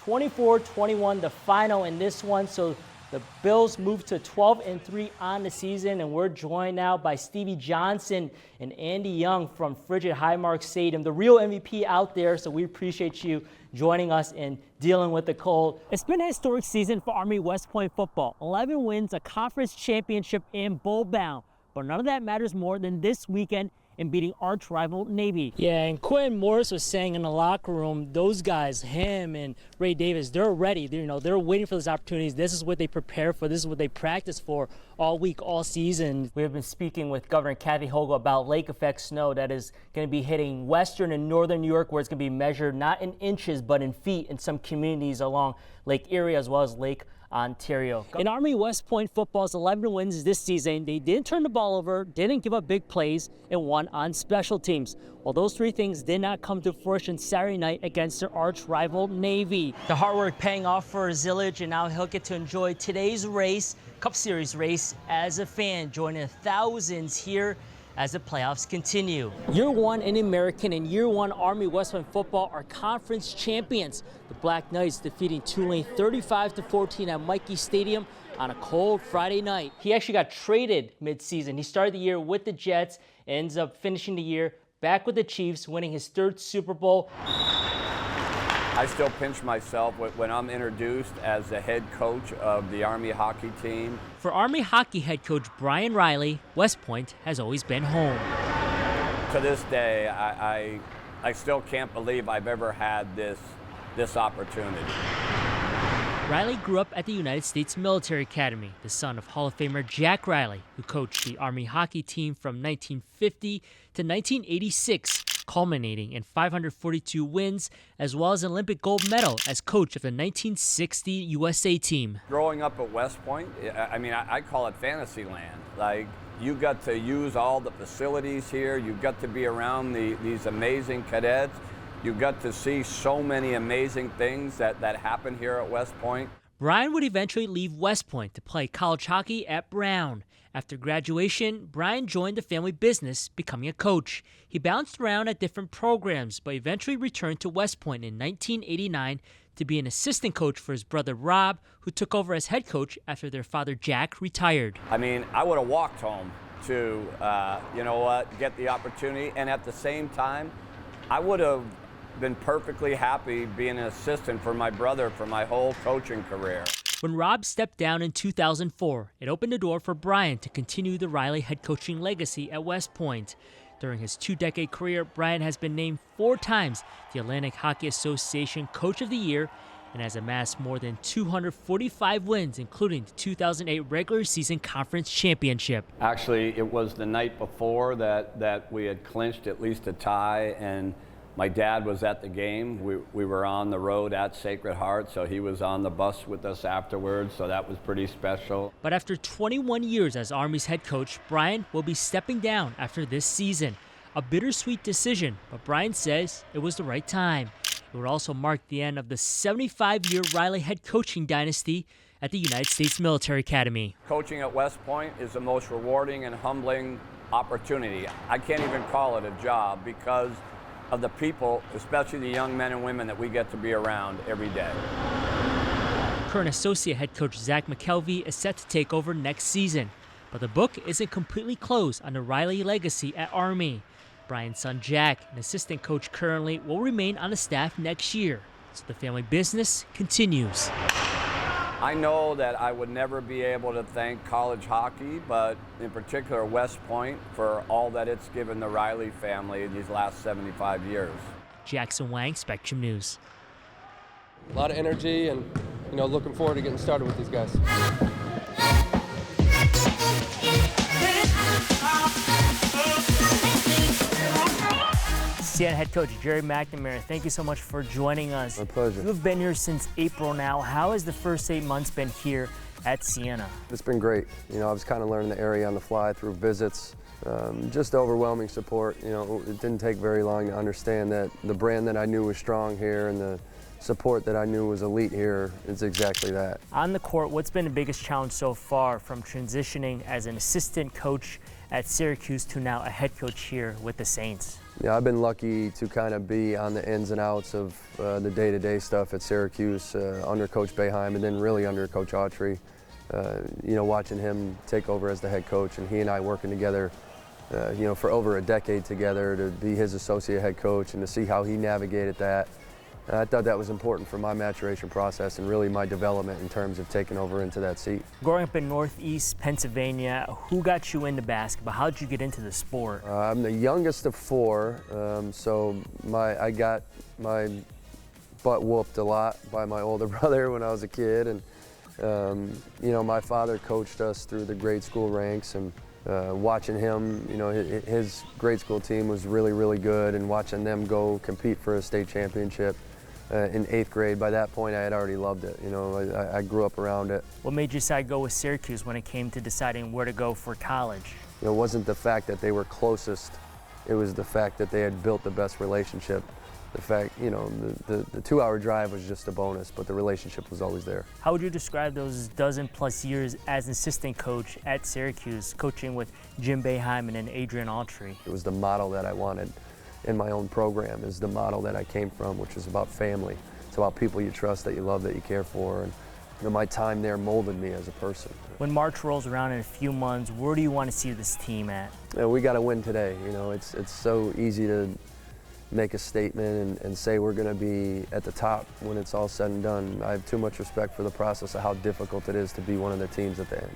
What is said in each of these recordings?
24-21 the final in this one. So the Bills moved to 12-3 on the season, and we're joined now by Stevie Johnson and Andy Young from Frigid Highmark Stadium, the real MVP out there. So we appreciate you joining us and dealing with the cold. It's been a historic season for Army West Point football. 11 wins, a conference championship, and bowl bound. But none of that matters more than this weekend in beating arch rival Navy. Yeah, and Quentin Morris was saying in the locker room, those guys, him and Ray Davis, they're ready. They're waiting for these opportunities. This is what they prepare for. This is what they practice for all week, all season. We have been speaking with Governor Kathy Hochul about lake effect snow that is going to be hitting western and northern New York, where it's going to be measured not in inches but in feet in some communities along Lake Erie as well as Lake Ontario. In Army West Point football's 11 wins this season, they didn't turn the ball over, didn't give up big plays, and won on special teams. Well, those three things did not come to fruition Saturday night against their arch rival Navy. The hard work paying off for Zillage, and now he'll get to enjoy today's race, Cup Series race, as a fan, joining thousands here as the playoffs continue. Year one in American and year one Army West Point football are conference champions. The Black Knights defeating Tulane 35-14 at Mikey Stadium on a cold Friday night. He actually got traded mid-season. He started the year with the Jets, ends up finishing the year back with the Chiefs, winning his third Super Bowl. I still pinch myself when I'm introduced as the head coach of the Army hockey team. For Army hockey head coach Brian Riley, West Point has always been home. To this day, I still can't believe I've ever had this opportunity. Riley grew up at the United States Military Academy, the son of Hall of Famer Jack Riley, who coached the Army hockey team from 1950 to 1986. Culminating in 542 wins, as well as an Olympic gold medal as coach of the 1960 USA team. Growing up at West Point, I call it fantasy land. Like, you got to use all the facilities here. You got to be around these amazing cadets. You got to see so many amazing things that happen here at West Point. Brian would eventually leave West Point to play college hockey at Brown. After graduation, Brian joined the family business, becoming a coach. He bounced around at different programs, but eventually returned to West Point in 1989 to be an assistant coach for his brother Rob, who took over as head coach after their father Jack retired. I would have walked home to, get the opportunity, and at the same time, I would have been perfectly happy being an assistant for my brother for my whole coaching career. When Rob stepped down in 2004, it opened the door for Brian to continue the Riley head coaching legacy at West Point. During his 2-decade career, Brian has been named 4 times the Atlantic Hockey Association Coach of the Year and has amassed more than 245 wins, including the 2008 regular season conference championship. Actually, it was the night before that we had clinched at least a tie, and my dad was at the game. We were on the road at Sacred Heart, so he was on the bus with us afterwards, so that was pretty special. But after 21 years as Army's head coach, Brian will be stepping down after this season. A bittersweet decision, but Brian says it was the right time. It would also mark the end of the 75-year Riley head coaching dynasty at the United States Military Academy. Coaching at West Point is the most rewarding and humbling opportunity. I can't even call it a job because of the people, especially the young men and women that we get to be around every day. Current associate head coach Zach McKelvey is set to take over next season, but the book isn't completely closed on the Riley legacy at Army. Brian's son Jack, an assistant coach currently, will remain on the staff next year, so the family business continues. I know that I would never be able to thank college hockey, but in particular West Point, for all that it's given the Riley family these last 75 years. Jackson Wang, Spectrum News. A lot of energy and, looking forward to getting started with these guys. Siena head coach Jerry McNamara, thank you so much for joining us. My pleasure. You've been here since April now. How has the first 8 months been here at Siena? It's been great. I was kind of learning the area on the fly through visits. Just overwhelming support. It didn't take very long to understand that the brand that I knew was strong here and the support that I knew was elite here is exactly that. On the court, what's been the biggest challenge so far from transitioning as an assistant coach at Syracuse to now a head coach here with the Saints. Yeah, I've been lucky to kind of be on the ins and outs of the day-to-day stuff at Syracuse under Coach Boeheim and then really under Coach Autry. You know, watching him take over as the head coach and he and I working together, you know, for over a decade together to be his associate head coach and to see how he navigated that. I thought that was important for my maturation process and really my development in terms of taking over into that seat. Growing up in Northeast Pennsylvania, who got you into basketball? How did you get into the sport? I'm the youngest of four, so I got my butt whooped a lot by my older brother when I was a kid, and you know, my father coached us through the grade school ranks, and watching him, you know, his grade school team was really, really good, and watching them go compete for a state championship in 8th grade. By that point, I had already loved it. You know, I grew up around it. What made you decide to go with Syracuse when it came to deciding where to go for college? You know, it wasn't the fact that they were closest, it was the fact that they had built the best relationship. The fact, you know, the 2-hour drive was just a bonus, but the relationship was always there. How would you describe those dozen-plus years as an assistant coach at Syracuse, coaching with Jim Boeheim and then Adrian Autry? It was the model that I wanted in my own program, is the model that I came from, which is about family. It's about people you trust, that you love, that you care for, and you know, my time there molded me as a person. When March rolls around in a few months, where do you want to see this team at? You know, we got to win today. You know, it's so easy to make a statement and say we're going to be at the top when it's all said and done. I have too much respect for the process of how difficult it is to be one of the teams at the end.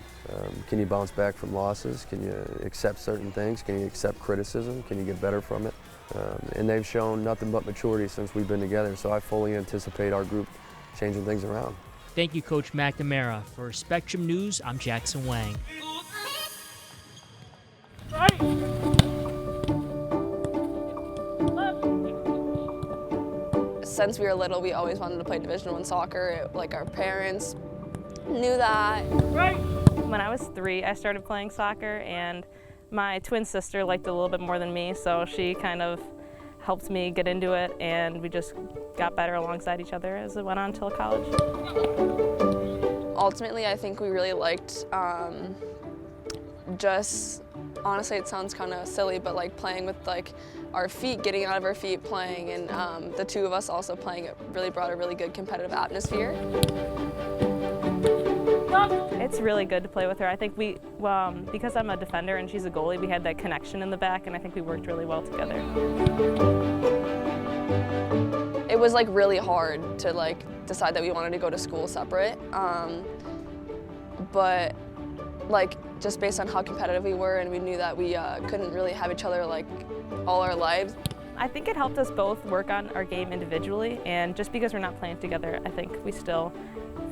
Can you bounce back from losses? Can you accept certain things? Can you accept criticism? Can you get better from it? And they've shown nothing but maturity since we've been together, so I fully anticipate our group changing things around. Thank you, Coach McNamara. For Spectrum News, I'm Jackson Wang. Since we were little, we always wanted to play Division I soccer. Like, our parents knew that. When I was 3, I started playing soccer, and my twin sister liked it a little bit more than me, so she kind of helped me get into it, and we just got better alongside each other as it went on until college. Ultimately, I think we really liked just, honestly, it sounds kind of silly, but like playing with like our feet, getting out of our feet, playing, and the two of us also playing, it really brought a really good competitive atmosphere. It's really good to play with her. I think we, because I'm a defender and she's a goalie, we had that connection in the back, and I think we worked really well together. It was like really hard to like decide that we wanted to go to school separate, but like just based on how competitive we were, and we knew that we couldn't really have each other like all our lives. I think it helped us both work on our game individually, and just because we're not playing together, I think we still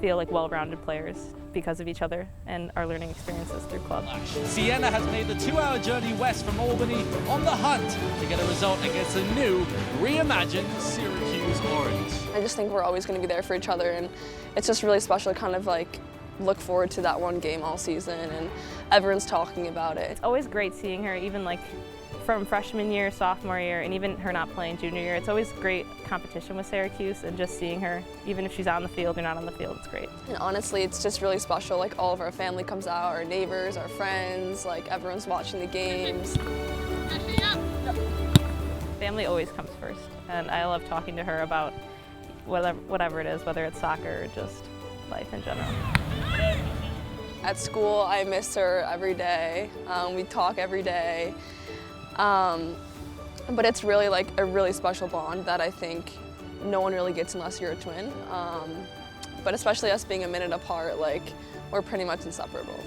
feel like well-rounded players because of each other and our learning experiences through club. Sienna has made the 2-hour journey west from Albany on the hunt to get a result against a new, reimagined Syracuse Orange. I just think we're always going to be there for each other, and it's just really special to kind of like look forward to that one game all season, and everyone's talking about it. It's always great seeing her, even like from freshman year, sophomore year, and even her not playing junior year. It's always great competition with Syracuse, and just seeing her, even if she's on the field or not on the field, it's great. And honestly, it's just really special. Like, all of our family comes out, our neighbors, our friends, like everyone's watching the games. Family always comes first, and I love talking to her about whatever it is, whether it's soccer or just life in general. At school, I miss her every day. We talk every day. But it's really like a really special bond that I think no one really gets unless you're a twin. But especially us being a minute apart, like, we're pretty much inseparable.